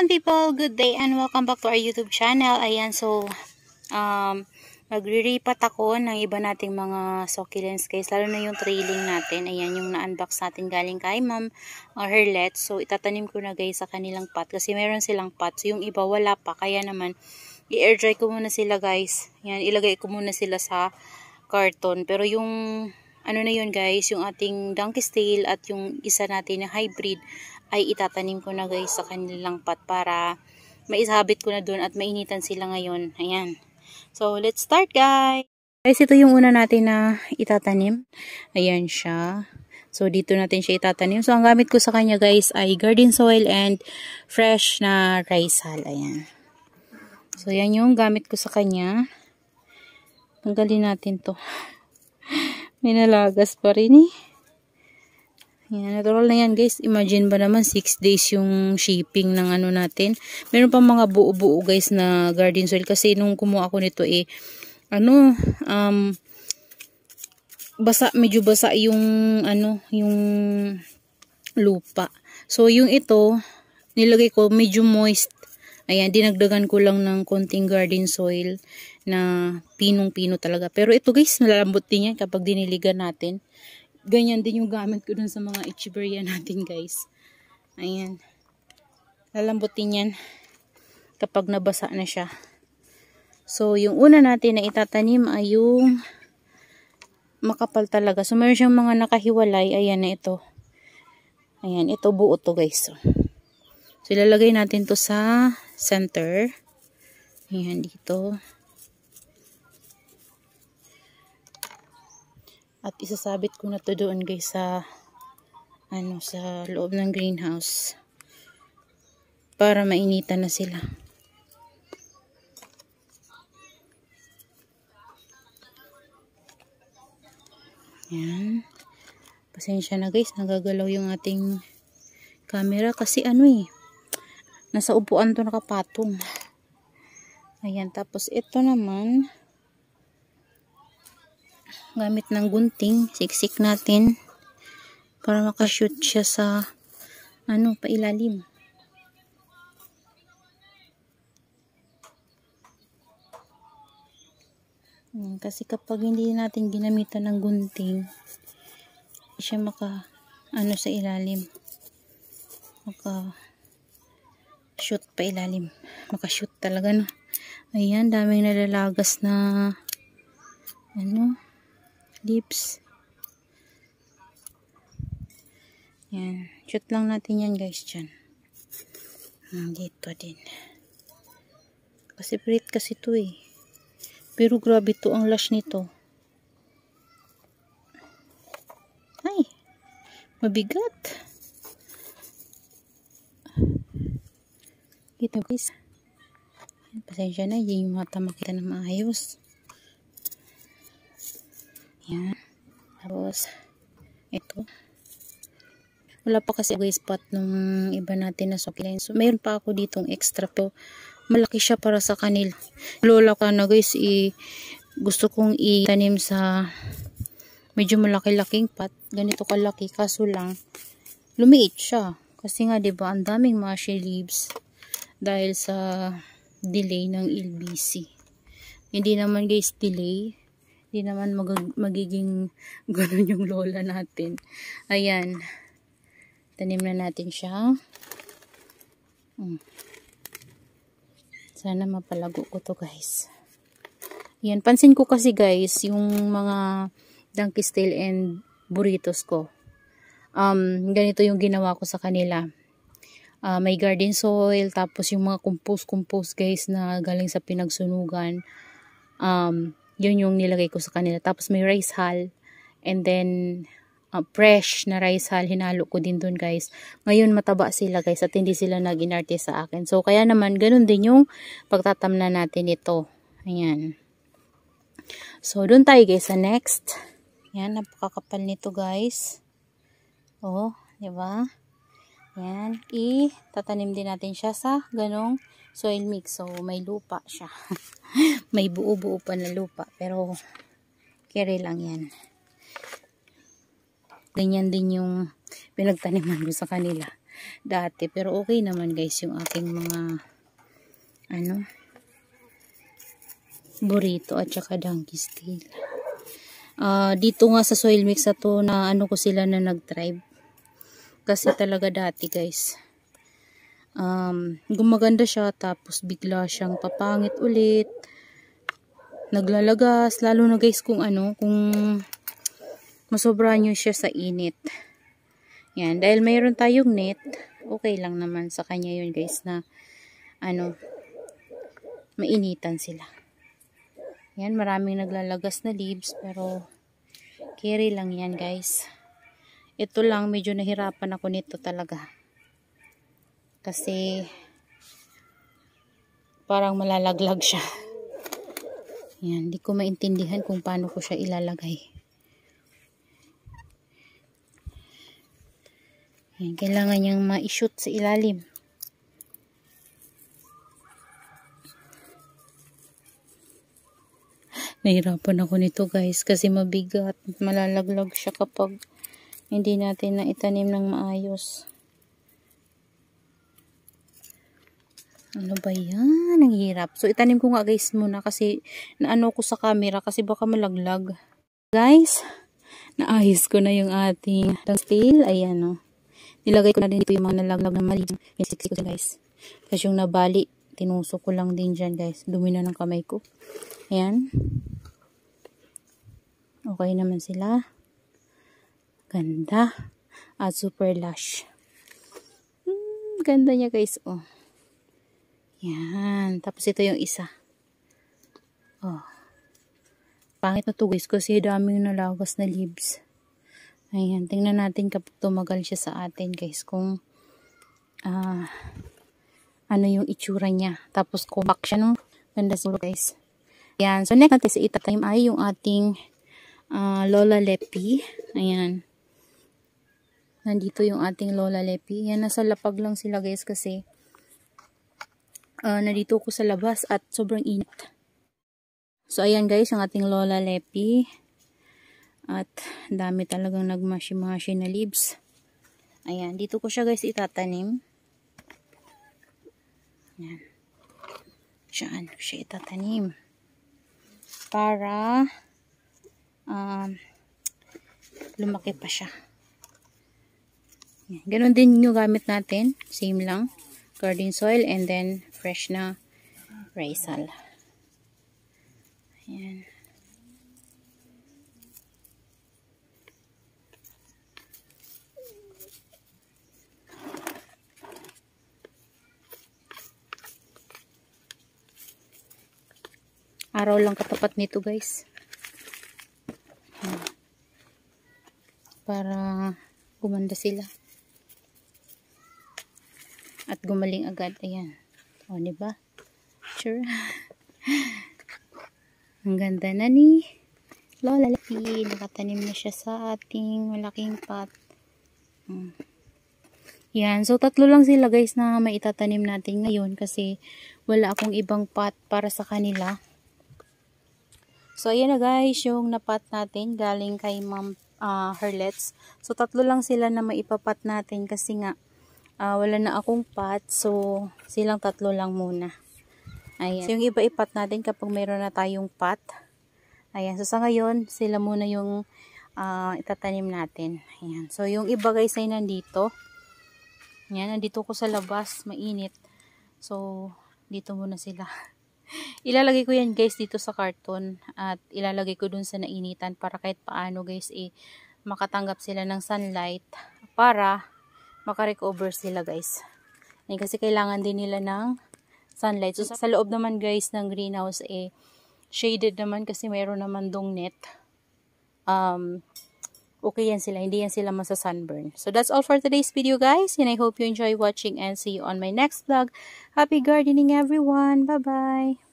People, good day and welcome back to our YouTube channel. Ayan, so magre-repat ako ng iba nating mga succulents guys, lalo na yung trailing natin. Ayan, yung na-unbox natin galing kay Ma'am Herlet. So itatanim ko na guys sa kanilang pot kasi meron silang pot. So yung iba wala pa, kaya naman i-air dry ko muna sila guys. Ayan, ilagay ko muna sila sa carton. Pero yung ano na yun guys, yung ating donkey's tail at yung isa natin na hybrid ay itatanim ko na guys sa kanilang pot para maisabit ko na dun at mainitan sila ngayon. Ayan. So, let's start guys. Guys, ito yung una natin na itatanim. Ayan siya. So, dito natin siya itatanim. So, ang gamit ko sa kanya guys ay garden soil and fresh na rice hull. Ayan. So, yan yung gamit ko sa kanya. Tanggalin natin to. May nalagas pa rin eh. Yan, natural na yan guys. Imagine ba naman 6 days yung shipping ng ano natin. Meron pa mga buo-buo guys na garden soil. Kasi nung kumuha ako nito medyo basa yung yung lupa. So yung ito, nilagay ko medyo moist. Ayan, dinagdagan ko lang ng konting garden soil na pinong-pino talaga. Pero ito guys, nalalambot din yan kapag diniligan natin. Ganyan din yung gamit ko dun sa mga echeveria natin guys. Ayan. Lalambutin yan kapag nabasa na siya. So, yung una natin na itatanim ay yung makapal talaga. So, meron siyang mga nakahiwalay. Ayan na ito. Ayan, ito buo to guys. So, ilalagay natin to sa center. Ayan, dito. At isasabit ko na to doon guys sa sa loob ng greenhouse para mainitan na sila. Yan. Pasensya na guys, nagagalaw yung ating camera kasi nasa upuan to nakapatong. Ayan, tapos ito naman gamit ng gunting, siksik natin para makashoot siya sa pailalim. Kasi kapag hindi natin ginamitan ng gunting, siya sa ilalim. Shoot pa ilalim. Makashoot talaga na. Ayan, daming nalalagas na leaves. Yan. Shoot lang natin yan guys dyan. Dito din. Kasi pilit kasi ito eh. Pero grabe to ang lash nito. Ay. Mabigat. Dito guys. Pasensya na. Hindi yung mata makita na maayos. Yan. Tapos, ito. Wala pa kasi guys pot nung iba natin na succulent. So, mayroon pa ako ditong extra to. Malaki siya para sa kanila. Lola ko na guys, gusto kong itanim sa medyo malaki-laking pot. Ganito kalaki. Kaso lang, lumiit siya. Kasi nga, diba, ang daming mushy leaves. Dahil sa delay ng LBC. Hindi naman guys delay. Hindi naman magiging ganun yung lola natin. Ayan. Tanim na natin siya. Sana mapalago ko to guys. Ayan. Pansin ko kasi guys, yung mga donkey's tail and burritos ko. Ganito yung ginawa ko sa kanila. May garden soil, tapos yung mga compost guys na galing sa pinagsunugan. Yun yung nilagay ko sa kanila. Tapos may rice hull. And then, fresh na rice hull. Hinalo ko din dun guys. Ngayon mataba sila guys. At hindi sila nag-inarte sa akin. So, kaya naman, ganun din yung pagtatamna natin ito. Ayan. So, dun tayo guys sa next. Ayan, napakakapal nito guys. Oh, diba? Ayan. Tatanim din natin siya sa ganong soil mix. So, may lupa siya. May buo-buo pa na lupa. Pero, carry lang yan. Ganyan din yung pinagtaniman ko sa kanila. dati. Pero okay naman guys yung aking mga burrito at saka donkey's tail. Dito nga sa soil mix na to na ko sila na nag-tribe. Kasi talaga dati guys, gumaganda siya tapos bigla siyang papangit ulit. Naglalagas, lalo na guys kung kung masobra nyo siya sa init. Yan, dahil mayroon tayong net, okay lang naman sa kanya yun guys na mainitan sila. Yan, maraming naglalagas na leaves pero carry lang yan guys. Ito lang, medyo nahirapan ako nito talaga. Kasi parang malalaglag siya. Yan, hindi ko maintindihan kung paano ko siya ilalagay. Yan, kailangan niyang ma-shoot sa ilalim. Nahirapan ako nito guys kasi mabigat. Malalaglag siya kapag hindi natin na itanim ng maayos. Ano ba yan? Ang hirap. So, itanim ko nga guys muna kasi naano ko sa camera kasi baka malaglag. Guys, naayos ko na yung ating tail. Ayan o. Nilagay ko na din dito yung mga nalaglag na mali. Pinisiksi ko dyan guys. Kasi yung nabali, tinusok ko lang din dyan guys. Dumi na ng kamay ko. Ayan. Okay naman sila. Ganda. At super lush. Ganda niya guys. Oh. Yan. Tapos ito yung isa. Oh. Pangit na to guys kasi daming nalagas na leaves. Ayan. Tingnan natin kapag tumagal siya sa atin guys. Kung ano yung itsura niya. Tapos kumak siya no. Ganda siguro guys. Ayan. So next natin sa itatanim ay yung ating Lola Lepi. Ayan. Nandito yung ating Lola Lepi. Yan, nasa lapag lang sila guys kasi nandito ko sa labas at sobrang init. So ayan guys, yung ating Lola Lepi. At dami talagang nagmashi-mashi na leaves. Ayan, dito ko siya guys itatanim. Ayan. Diyan ko siya itatanim. Para lumaki pa siya. Ganon din yung gamit natin. Same lang. Garden soil and then fresh na Raisal. Ayan. Araw lang katapat nito guys. Para gumanda sila. At gumaling agad. Ayan. O, diba? Sure. Ang ganda na ni Lola Lepi. Nakatanim na siya sa ating malaking pot. Yan. So, 3 lang sila guys na maitatanim natin ngayon kasi wala akong ibang pot para sa kanila. So, ayan na guys yung napat natin galing kay Ma'am Herlets. So, 3 lang sila na maipapat natin kasi nga wala na akong pot. So, silang 3 lang muna. Ayan. So, yung iba ipat natin kapag mayroon na tayong pot. Ayan. So, sa ngayon, sila muna yung itatanim natin. Ayan. So, yung iba guys ay nandito. Ayan. Nandito ko sa labas. Mainit. So, dito muna sila. Ilalagay ko yan guys dito sa karton. At ilalagay ko dun sa nainitan para kahit paano guys makatanggap sila ng sunlight. Para makarecover sila guys. Kasi kailangan din nila ng sunlight. So sa loob naman guys ng greenhouse shaded naman kasi mayroon naman dong net. Okay yan sila. Hindi yan sila masa-sunburn. So that's all for today's video guys. And I hope you enjoy watching and see you on my next vlog. Happy gardening everyone. Bye bye.